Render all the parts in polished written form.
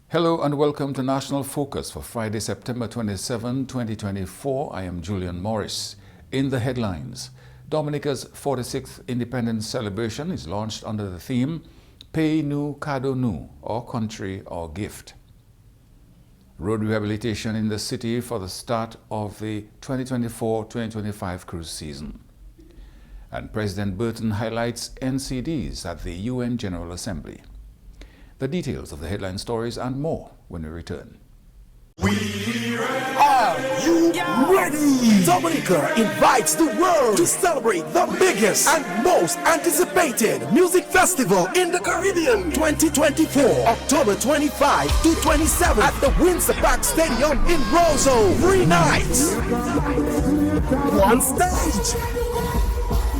Hello and welcome to National Focus for Friday, September 27, 2024. I am Julian Morris. In the headlines, Dominica's 46th Independence Celebration is launched under the theme Pay Nu Kado Nu, or Country or Gift. Road rehabilitation in the city for the start of the 2024-2025 cruise season. And President Burton highlights NCDs at the UN General Assembly. The details of the headline stories and more when we return. Are you ready? Dominica invites the world to celebrate the biggest and most anticipated music festival in the Caribbean 2024, October 25 to 27 at the Windsor Park Stadium in Roseau. 3 nights, 1 stage,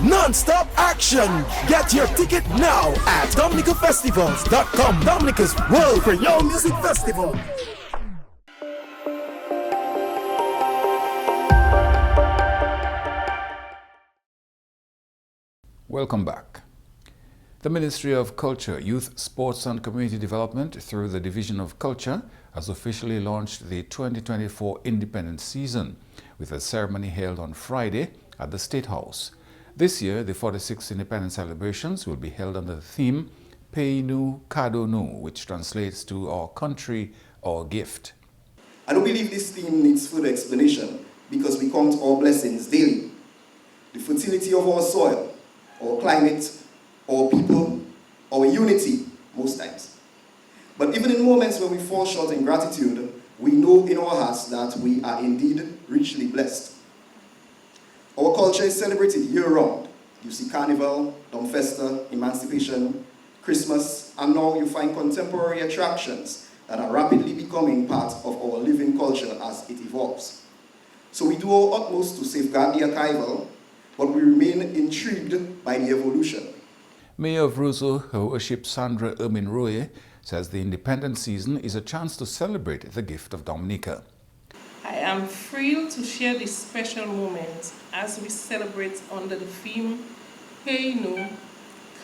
non-stop action. Get your ticket now at dominicafestivals.com. Dominica's World Creole Music Festival. Welcome back. The Ministry of Culture, Youth, Sports and Community Development through the Division of Culture has officially launched the 2024 Independence season with a ceremony held on Friday at the State House. This year, the 46th Independence celebrations will be held under the theme Pay Nu Kado Nu, which translates to Our Country or Gift. I don't believe this theme needs further explanation because we count our blessings daily. The fertility of our soil, our climate, our people, our unity, most times. But even in moments when we fall short in gratitude, we know in our hearts that we are indeed richly blessed. Our culture is celebrated year-round. You see Carnival, Domfesta, Emancipation, Christmas, and now you find contemporary attractions that are rapidly becoming part of our living culture as it evolves. So we do our utmost to safeguard the archival, but we remain intrigued by the evolution. Mayor of Roseau, Her Worship Sandra Ermin-Roye, says the Independence season is a chance to celebrate the gift of Dominica. I am thrilled to share this special moment as we celebrate under the theme Pay Nu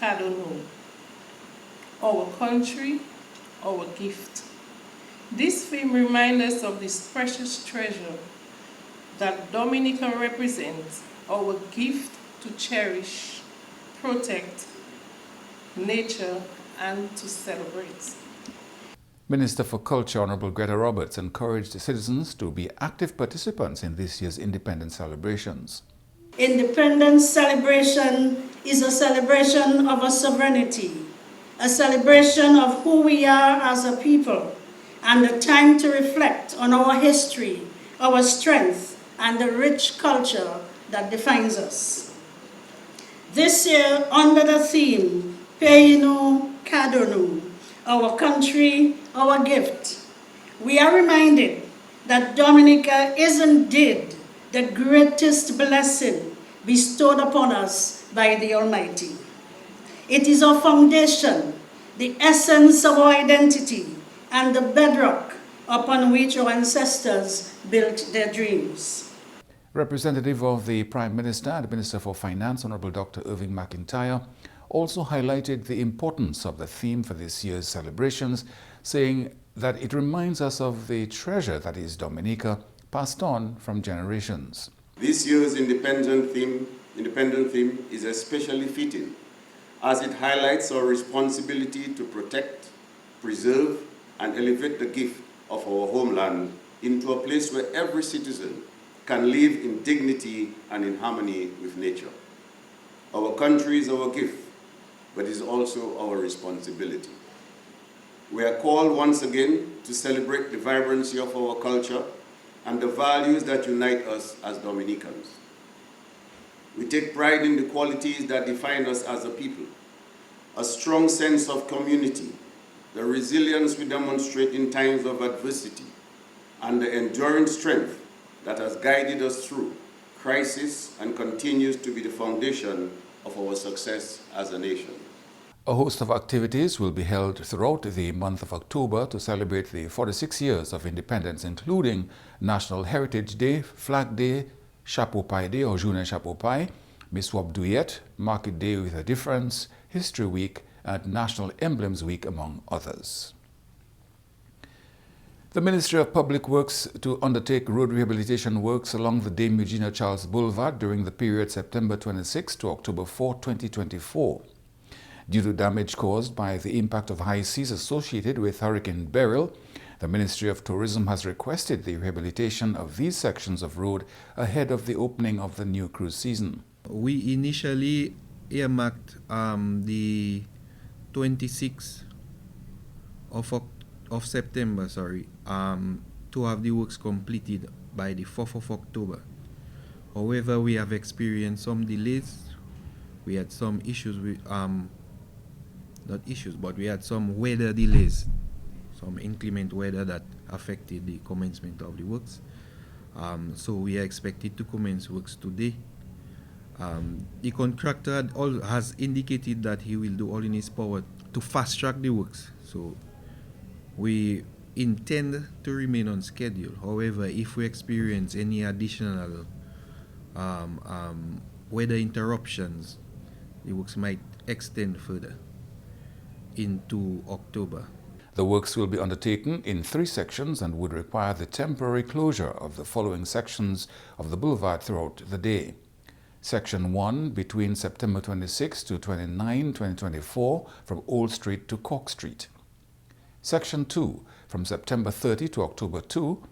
Kado Nu, our country, our gift. This theme reminds us of this precious treasure that Dominica represents, our gift to cherish, protect nature, and to celebrate. Minister for Culture, Honorable Greta Roberts, encouraged citizens to be active participants in this year's Independence celebrations. Independence celebration is a celebration of our sovereignty, a celebration of who we are as a people, and a time to reflect on our history, our strength, and the rich culture that defines us. This year, under the theme, Pay Nu Kado Nu, our country, our gift, we are reminded that Dominica is indeed the greatest blessing bestowed upon us by the Almighty. It is our foundation, the essence of our identity, and the bedrock upon which our ancestors built their dreams. Representative of the Prime Minister and Minister for Finance, Honorable Dr. Irving McIntyre, also highlighted the importance of the theme for this year's celebrations, saying that it reminds us of the treasure that is Dominica, passed on from generations. This year's independent theme is especially fitting, as it highlights our responsibility to protect, preserve, and elevate the gift of our homeland into a place where every citizen can live in dignity and in harmony with nature. Our country is our gift, but is also our responsibility. We are called once again to celebrate the vibrancy of our culture and the values that unite us as Dominicans. We take pride in the qualities that define us as a people, a strong sense of community, the resilience we demonstrate in times of adversity, and the enduring strength that has guided us through crisis and continues to be the foundation of our success as a nation. A host of activities will be held throughout the month of October to celebrate the 46 years of independence, including National Heritage Day, Flag Day, Chapeau Pie Day or Journée Chapeau Pie, Miss Wap Duyet, Market Day with a Difference, History Week, and National Emblems Week, among others. The Ministry of Public Works to undertake road rehabilitation works along the Dame Eugenia Charles Boulevard during the period September 26 to October 4, 2024. Due to damage caused by the impact of high seas associated with Hurricane Beryl, the Ministry of Tourism has requested the rehabilitation of these sections of road ahead of the opening of the new cruise season. We initially earmarked the 26th of September, to have the works completed by the 4th of October. However, we have experienced some delays. We had some issues with, we had some weather delays, some inclement weather that affected the commencement of the works. So we are expected to commence works today. The contractor has indicated that he will do all in his power to fast track the works. So we intend to remain on schedule. However, if we experience any additional weather interruptions, the works might extend further into October. The works will be undertaken in 3 sections and would require the temporary closure of the following sections of the boulevard throughout the day. Section 1 between September 26 to 29, 2024 from Old Street to Cork Street. Section 2 from September 30 to October 2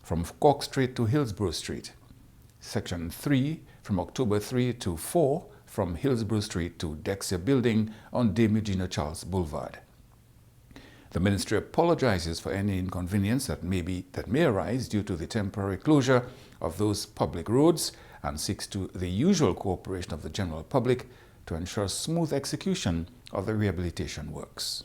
from Cork Street to Hillsborough Street. Section 3 from October 3 to 4 from Hillsborough Street to Dexia Building on Dame Eugenia Charles Boulevard. The Ministry apologizes for any inconvenience that may arise due to the temporary closure of those public roads and seeks to the usual cooperation of the general public to ensure smooth execution of the rehabilitation works.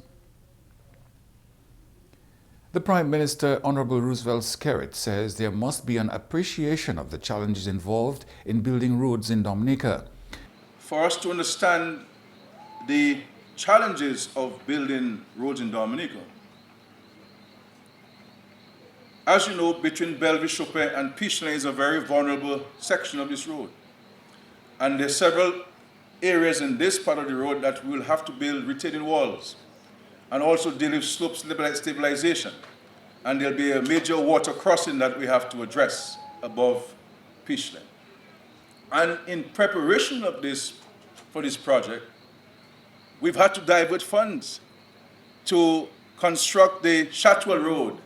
The Prime Minister, Honorable Roosevelt Skerrit, says there must be an appreciation of the challenges involved in building roads in Dominica. For us to understand the challenges of building roads in Dominica, as you know, between Bellevue-Chopin and Peach Lane is a very vulnerable section of this road. And there are several areas in this part of the road that we will have to build retaining walls and also deal with slope stabilization. And there'll be a major water crossing that we have to address above Peach Lane. And in preparation of for this project, we've had to divert funds to construct the Chatwell Road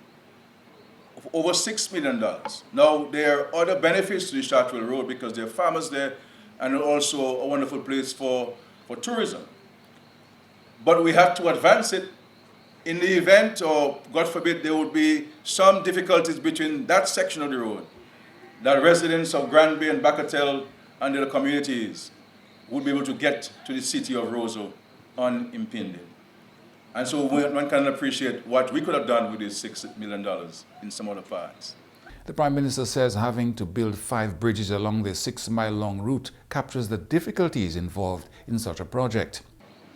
of over $6 million. Now, there are other benefits to the Chatwell Road because there are farmers there and also a wonderful place for tourism. But we had to advance it in the event, or God forbid, there would be some difficulties between that section of the road that residents of Granby and Bacatel and their communities would be able to get to the city of Roseau unimpeded. And so one can appreciate what we could have done with this $6 million in some other parts. The Prime Minister says having to build 5 bridges along the 6-mile-long route captures the difficulties involved in such a project.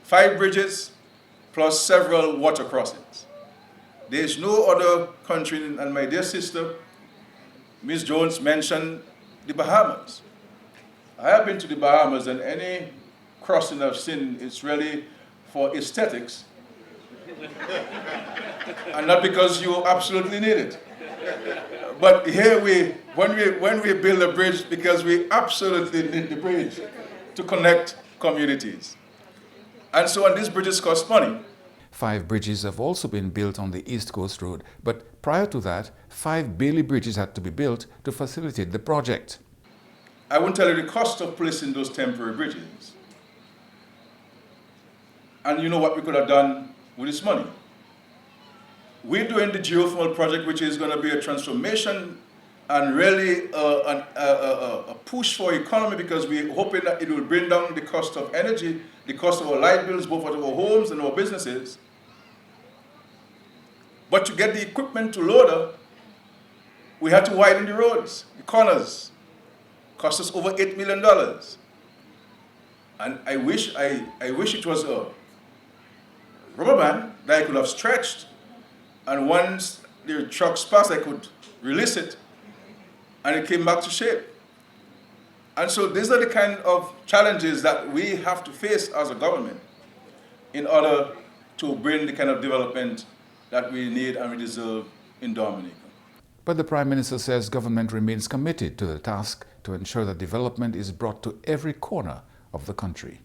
5 bridges plus several water crossings. There is no other country, and my dear sister, Ms. Jones, mentioned the Bahamas. I have been to the Bahamas, and any crossing I've seen is really for aesthetics and not because you absolutely need it. But here when we build a bridge, because we absolutely need the bridge to connect communities. And so, and these bridges cost money. 5 bridges have also been built on the East Coast Road, but prior to that, 5 Bailey bridges had to be built to facilitate the project. I won't tell you the cost of placing those temporary bridges. And you know what we could have done with this money? We're doing the geothermal project, which is going to be a transformation and really a push for economy, because we're hoping that it will bring down the cost of energy, the cost of our light bills, both for our homes and our businesses. But to get the equipment to load up, we had to widen the roads, the corners. Cost us over $8 million. And I wish it was a rubber band that I could have stretched, and once the trucks passed, I could release it, and it came back to shape. And so these are the kind of challenges that we have to face as a government in order to bring the kind of development that we need and we deserve in Dominica. But the Prime Minister says government remains committed to the task to ensure that development is brought to every corner of the country.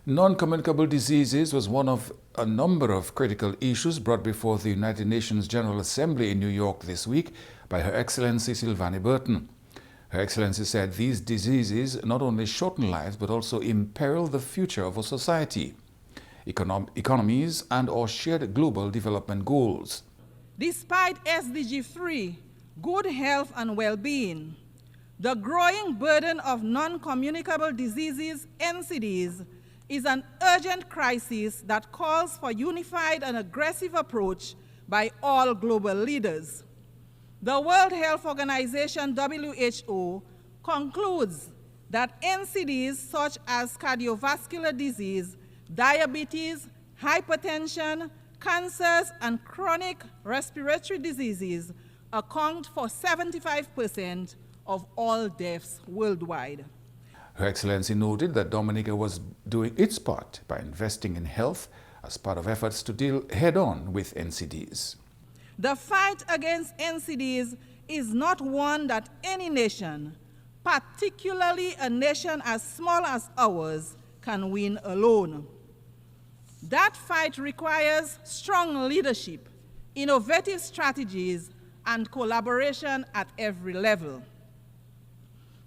Non-communicable diseases was one of a number of critical issues brought before the United Nations General Assembly in New York this week by Her Excellency Sylvanie Burton. Her Excellency said these diseases not only shorten lives but also imperil the future of our society, economies and/or shared global development goals. Despite SDG 3, good health and well-being, the growing burden of non-communicable diseases, NCDs, is an urgent crisis that calls for unified and aggressive approach by all global leaders. The World Health Organization, WHO, concludes that NCDs such as cardiovascular disease, diabetes, hypertension, cancers, and chronic respiratory diseases account for 75% of all deaths worldwide. Her Excellency noted that Dominica was doing its part by investing in health as part of efforts to deal head-on with NCDs. The fight against NCDs is not one that any nation, particularly a nation as small as ours, can win alone. That fight requires strong leadership, innovative strategies, and collaboration at every level.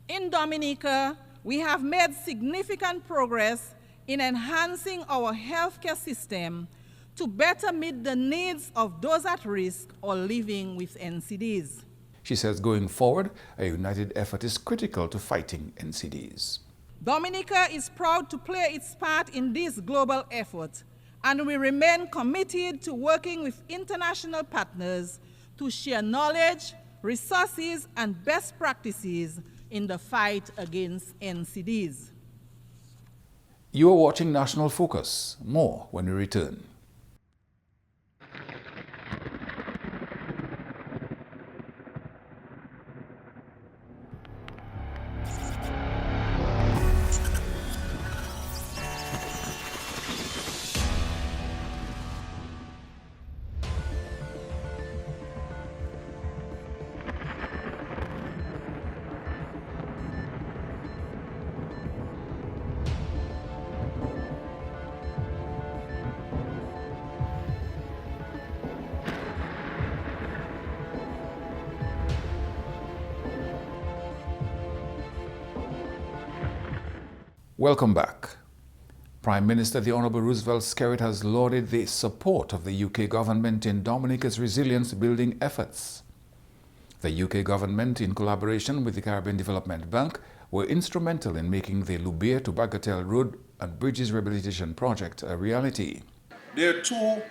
In Dominica, we have made significant progress in enhancing our healthcare system to better meet the needs of those at risk or living with NCDs. She says going forward, a united effort is critical to fighting NCDs. Dominica is proud to play its part in this global effort, and we remain committed to working with international partners to share knowledge, resources, and best practices in the fight against NCDs. You are watching National Focus. More when we return. Welcome back. Prime Minister the Honourable Roosevelt Skerrit has lauded the support of the UK government in Dominica's resilience-building efforts. The UK government, in collaboration with the Caribbean Development Bank, were instrumental in making the Loubier to Bagatelle Road and Bridges Rehabilitation Project a reality. There are two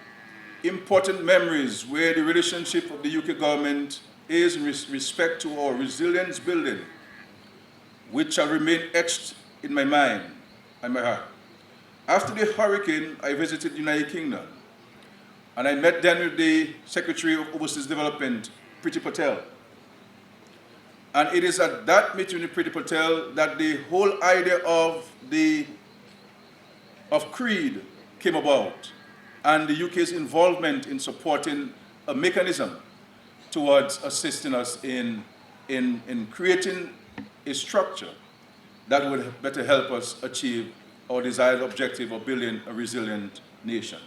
important memories where the relationship of the UK government is in respect to our resilience building, which shall remain etched in my mind and my heart. After the hurricane, I visited the United Kingdom, and I met then with the Secretary of Overseas Development, Priti Patel. And it is at that meeting with Priti Patel that the whole idea of CREED came about, and the UK's involvement in supporting a mechanism towards assisting us in creating a structure that would better help us achieve our desired objective of building a resilient nation.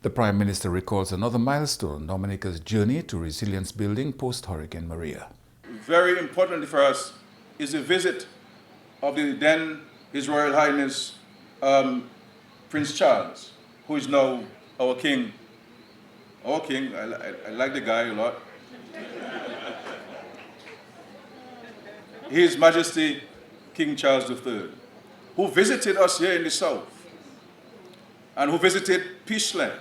The Prime Minister recalls another milestone, Dominica's journey to resilience building post-Hurricane Maria. Very importantly for us is the visit of the then His Royal Highness Prince Charles, who is now our king. Our king, I like the guy a lot. His Majesty King Charles III, who visited us here in the south, and who visited Peachland,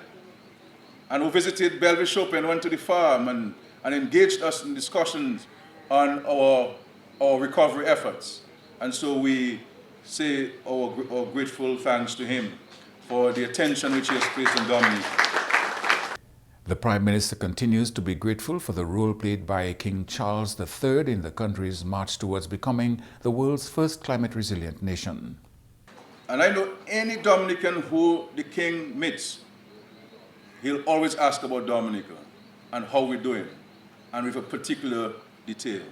and who visited Belleville Shop and went to the farm and engaged us in discussions on our recovery efforts. And so we say our grateful thanks to him for the attention which he has placed in Dominica. The Prime Minister continues to be grateful for the role played by King Charles III in the country's march towards becoming the world's first climate-resilient nation. And I know any Dominican who the King meets, he'll always ask about Dominica and how we're doing, and with a particular detail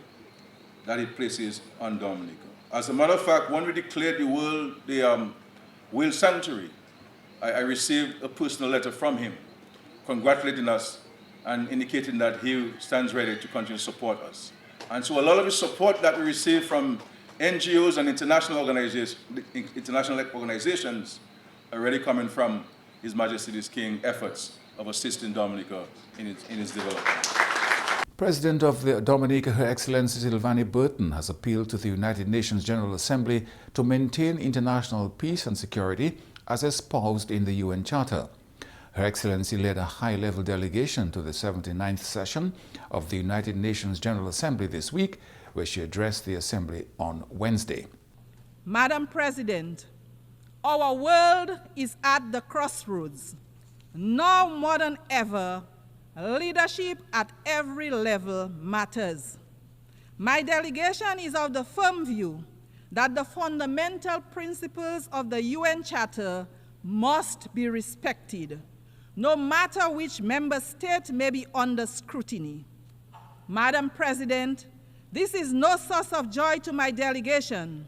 that he places on Dominica. As a matter of fact, when we declared the Whale Sanctuary, I received a personal letter from him congratulating us and indicating that he stands ready to continue to support us. And so a lot of the support that we receive from NGOs and international organizations are really coming from His Majesty the King efforts of assisting Dominica in its development. President of the Dominica, Her Excellency Sylvanie Burton, has appealed to the United Nations General Assembly to maintain international peace and security as espoused in the UN Charter. Her Excellency led a high-level delegation to the 79th session of the United Nations General Assembly this week, where she addressed the Assembly on Wednesday. Madam President, our world is at the crossroads. Now more than ever, leadership at every level matters. My delegation is of the firm view that the fundamental principles of the UN Charter must be respected, no matter which member state may be under scrutiny. Madam President, this is no source of joy to my delegation,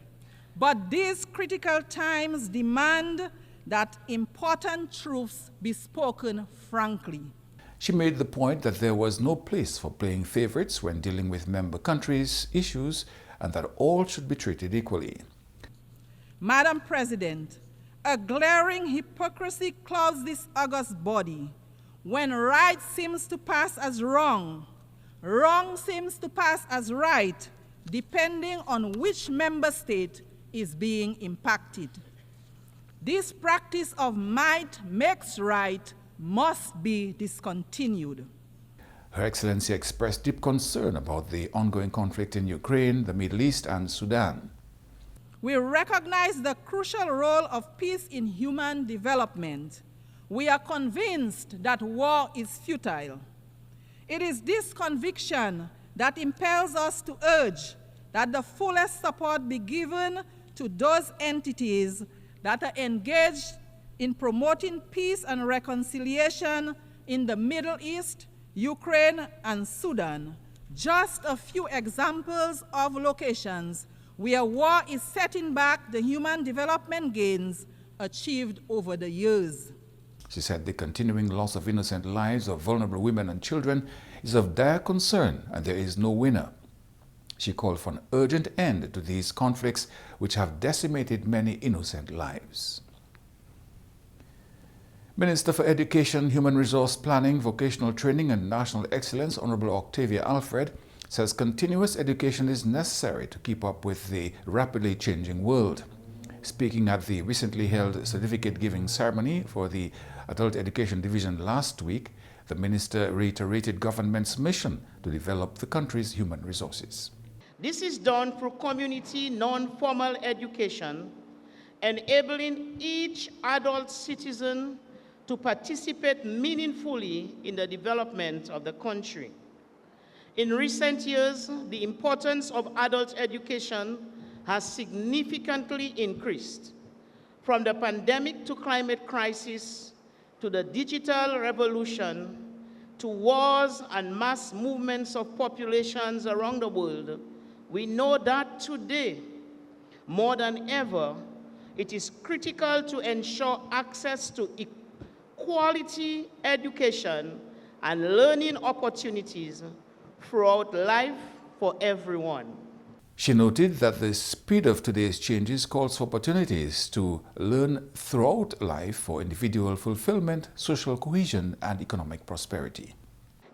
but these critical times demand that important truths be spoken frankly. She made the point that there was no place for playing favorites when dealing with member countries' issues and that all should be treated equally. Madam President, a glaring hypocrisy clouds this august body. When right seems to pass as wrong, wrong seems to pass as right, depending on which member state is being impacted. This practice of might makes right must be discontinued. Her Excellency expressed deep concern about the ongoing conflict in Ukraine, the Middle East, and Sudan. We recognize the crucial role of peace in human development. We are convinced that war is futile. It is this conviction that impels us to urge that the fullest support be given to those entities that are engaged in promoting peace and reconciliation in the Middle East, Ukraine, and Sudan. Just a few examples of locations where war is setting back the human development gains achieved over the years. She said the continuing loss of innocent lives of vulnerable women and children is of dire concern and there is no winner. She called for an urgent end to these conflicts which have decimated many innocent lives. Minister for Education, Human Resource Planning, Vocational Training and National Excellence, Honorable Octavia Alfred, says continuous education is necessary to keep up with the rapidly changing world. Speaking at the recently held certificate giving ceremony for the Adult Education Division last week, the minister reiterated government's mission to develop the country's human resources. This is done through community non-formal education, enabling each adult citizen to participate meaningfully in the development of the country. In recent years, the importance of adult education has significantly increased. From the pandemic to climate crisis, to the digital revolution, to wars and mass movements of populations around the world, we know that today, more than ever, it is critical to ensure access to quality education and learning opportunities throughout life for everyone. She noted that the speed of today's changes calls for opportunities to learn throughout life for individual fulfillment, social cohesion, and economic prosperity.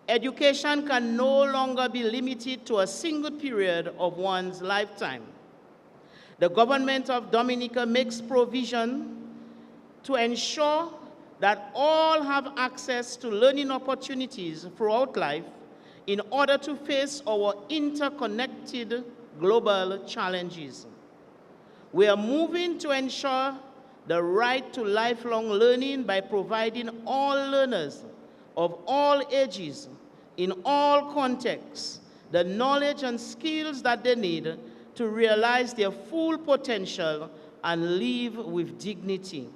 Education can no longer be limited to a single period of one's lifetime. The government of Dominica makes provision to ensure that all have access to learning opportunities throughout life in order to face our interconnected global challenges. We are moving to ensure the right to lifelong learning by providing all learners of all ages, in all contexts, the knowledge and skills that they need to realize their full potential and live with dignity.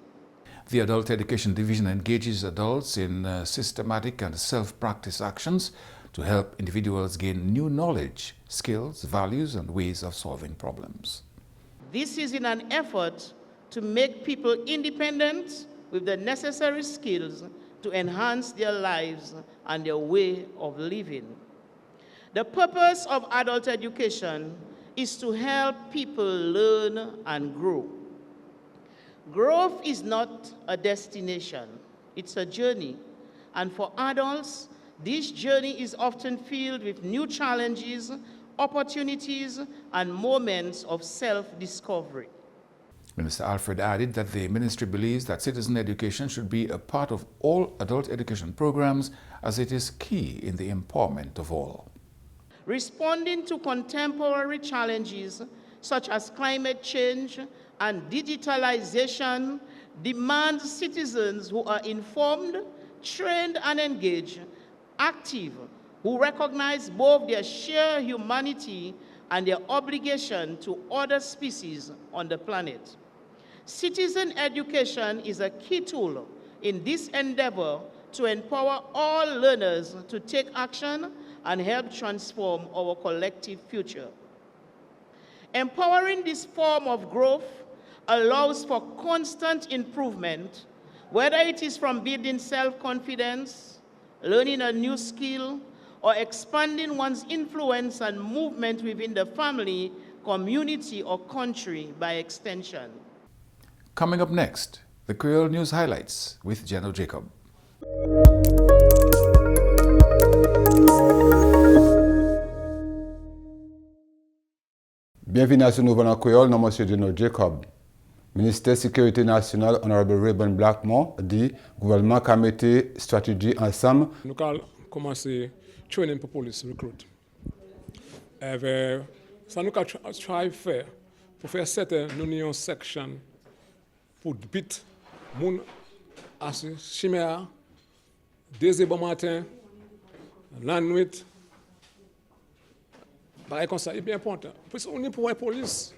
The Adult Education Division engages adults in systematic and self-practice actions to help individuals gain new knowledge, skills, values, and ways of solving problems. This is in an effort to make people independent with the necessary skills to enhance their lives and their way of living. The purpose of adult education is to help people learn and grow. Growth is not a destination, it's a journey. And for adults, this journey is often filled with new challenges, opportunities, and moments of self-discovery. Minister Alfred added that the ministry believes that citizen education should be a part of all adult education programs as it is key in the empowerment of all. Responding to contemporary challenges such as climate change and digitalization demands citizens who are informed, trained, and engaged, active, who recognize both their shared humanity and their obligation to other species on the planet. Citizen education is a key tool in this endeavor to empower all learners to take action and help transform our collective future. Empowering this form of growth allows for constant improvement, whether it is from building self-confidence, learning a new skill, or expanding one's influence and movement within the family, community, or country by extension. Coming up next, the Creole News Highlights with Jenno Jacob. Bienvenue à ce nouvel en créole, nom monsieur Jenno Jacob. Ministère Sécurité nationale, Honorable Rayburn Blackmore, dit gouvernement a mis stratégie ensemble. Nous avons commencé training pour police recruit. Ça nous avons try faire pour faire cette union section pour bit moun à ce chimère des bon matin la nuit. Pareil comme ça, c'est bien important. Parce qu'on est pour la police.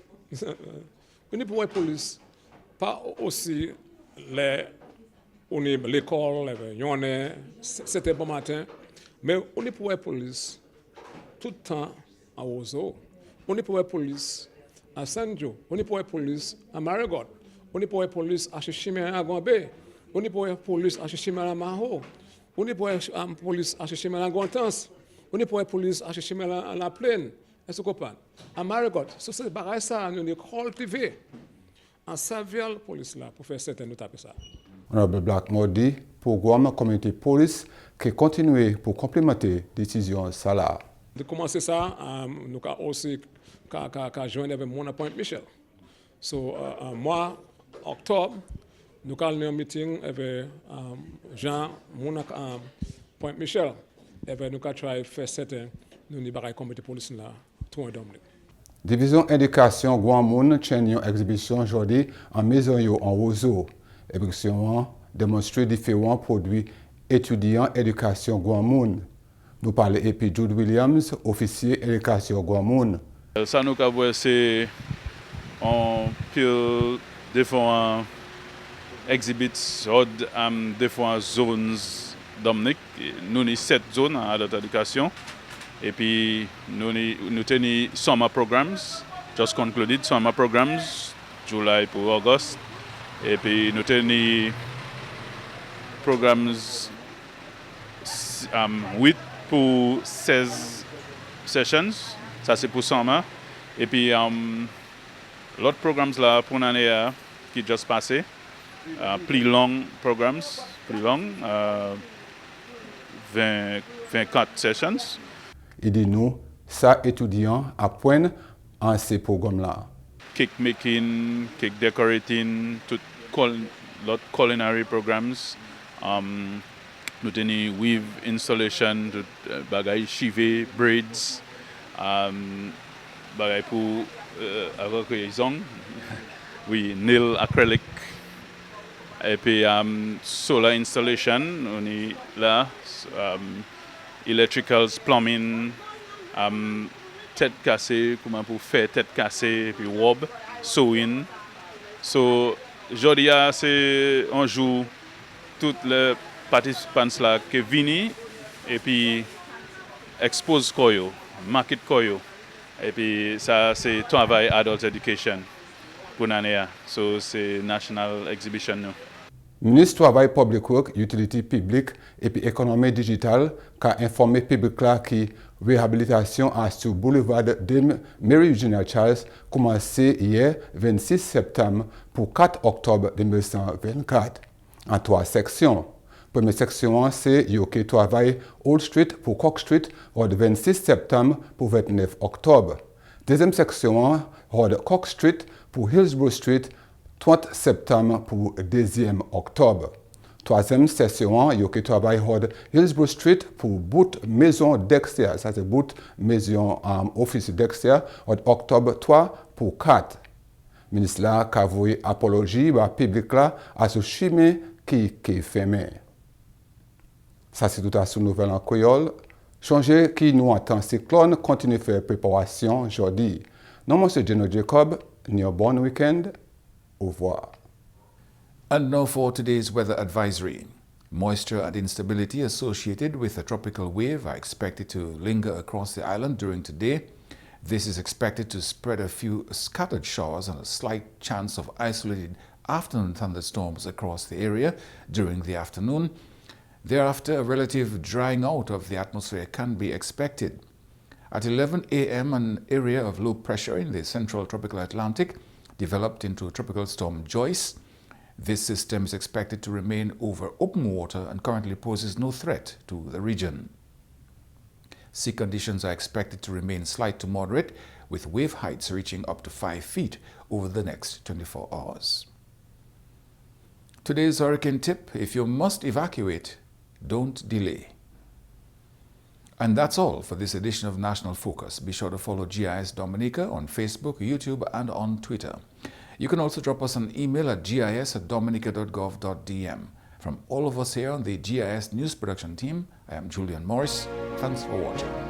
On est pour la police. Pas aussi on est l'école, c'était bon matin. Mais on est pour la police tout le temps à Ozo. On est pour la police à Sanjo. On est pour la police à Marigot. On est pour la police à Chichimé à Gombe. On est pour la police à Chichimé à Maho. On est pour la police à Chichimé à Gontans. On est pour la police à Chichimé à la plaine. Est-ce que vous comprenez? À Marigot. C'est des bagages ça, nous les cultiver. En servir la police là pour faire certaines nous taper ça. Honorable Blackmore dit programme community police qui continue pour complémenter décision ça là. De commencer ça, nous avons aussi joindre avec mon point Michel. So mois octobre, nous avons un meeting avec Jean mon point Michel. Et nous avons try faire certaines nous n'y pas community police là tout en Dominique. Division éducation Guamoun tient une exhibition aujourd'hui en maison en Roseau. Exhibition démontre différents produits étudiants éducation Guamoun. Nous parlons et Jude Williams, officier éducation Guamoun. Ça nous a vu c'est en pile différents exhibits différentes zones Dominique. Nous avons 7 zones à l'éducation. Et puis, nous avons summer programs, just concluded summer programs, July pour August. Et puis, nous avons programs 8 pour 16 sessions, ça c'est pour summer. Et puis, l'autre programme là pour l'année qui est juste passé, plus long programs, plus long, 24 sessions. Il dit nous, ça étudiants apprennent en ces programmes-là. Cake making, cake decorating, tout lot culinary programs. Nous avons weave installation, bagay chivé, braids, bagay pour avec les ongles, oui, nail acrylic. Et puis solar installation, on est là. Electricals, plumbing, tête cassée, comment pour faire tête cassée, puis wob, sewing. So, Aujourd'hui, c'est un jour tous les participants là qui viennent et puis expose koyo, market koyo. Et puis ça c'est travail adult education pour l'année. So c'est national exhibition nous. Ministre Travail Public Work, Utility Public et puis Économie Digitale a informé public là que réhabilitation sur boulevard de Mary Eugenia Charles commencé hier 26 septembre pour 4 octobre 2024 en 3 sections. Première section c'est Yoke travail Old Street pour Cock Street de 26 septembre pour 29 octobre. Deuxième section de Cock Street pour Hillsborough Street 30 septembre pour 2e octobre. Troisième session, il y a travail de Hillsborough Street pour bout maison Dexter. Ça c'est bout maison office Dexter de octobre 3 pour 4. Ministre là a voué apologie au public là à ce chemin qui est fermé. Ça c'est tout à ce nouvelle en Creole. Changer qui nous attend cyclone continue de faire préparation aujourd'hui. Non, moi c'est Geno Jacob. New bon weekend. Au revoir. And now for today's weather advisory. Moisture and instability associated with a tropical wave are expected to linger across the island during today. This is expected to spread a few scattered showers and a slight chance of isolated afternoon thunderstorms across the area during the afternoon. Thereafter, a relative drying out of the atmosphere can be expected. At 11 a.m., an area of low pressure in the central tropical Atlantic developed into Tropical Storm Joyce. This system is expected to remain over open water and currently poses no threat to the region. Sea conditions are expected to remain slight to moderate, with wave heights reaching up to 5 feet over the next 24 hours. Today's hurricane tip: if you must evacuate, don't delay. And that's all for this edition of National Focus. Be sure to follow GIS Dominica on Facebook, YouTube, and on Twitter. You can also drop us an email at gis@dominica.gov.dm. From all of us here on the GIS News Production team, I am Julian Morris. Thanks for watching.